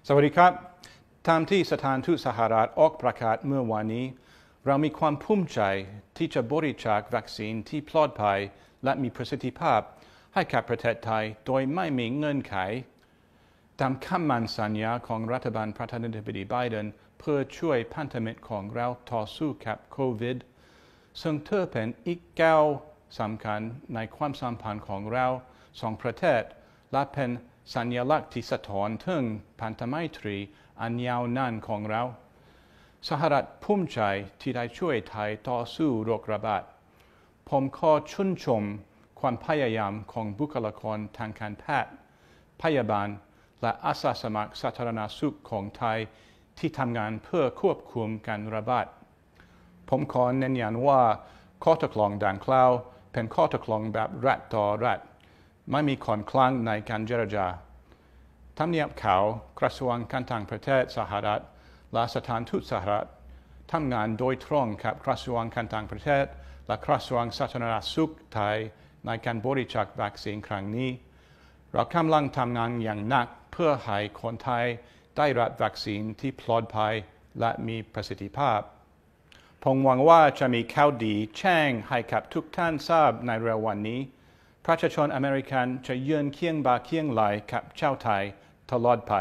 สวัสดีครับตามที่สถานทูตสหรัฐออกประกาศเมื่อวานนี้เรามีความภูมิใจที่จะบริจาควัคซีนที่ปลอดภัยและมีประสิทธิภาพให้กับประเทศไทยโดยไม่มีเงื่อนไขตามคำมั่นสัญญาของรัฐบาลประธานาธิบดีไบเดนเพื่อช่วยพันธมิตรของเราต่อสู้กับโควิดซึ่งถือเป็นอีกก้าวสำคัญในความสัมพันธ์ของเราสองประเทศและเป็นสัญลักษณ์ที่สะท้อนถึงพันธไมตรีอันยาวนานของเราสหรัฐภูมิใจที่ได้ช่วยไทยต่อสู้โรคระบาดผมขอชื่นชมความพยายามของบุคลากรทางการแพทย์พยาบาลและอาสาสมัครสาธารณสุขของไทยที่ทำงานเพื่อควบคุมการระบาดผมขอเน้นย้ำว่าข้อตกลงดังกล่าวเป็นข้อตกลงแบบรัฐต่อรัฐไม่มีค่อนกลางในการเจรจาทำเนียบขาวกระทรวงการต่างประเทศสหรัฐและสถานทูตสหรัฐทำงานโดยตรงกับกระทรวงการต่างประเทศและกระทรวงสาธารณสุขไทยในการบริจาควัคซีนครั้งนี้เรากำลังทำงานอย่างหนักเพื่อให้คนไทยได้รับวัคซีนที่ปลอดภัยและมีประสิทธิภาพผมหวังว่าจะมีข่าวดีแจ้งให้กับทุกท่านทราบในเร็ววันนี้ประชาชนอเมริกันจะยืนเคียงบ่าเคียงไหลกับชาวไทยตลอดไป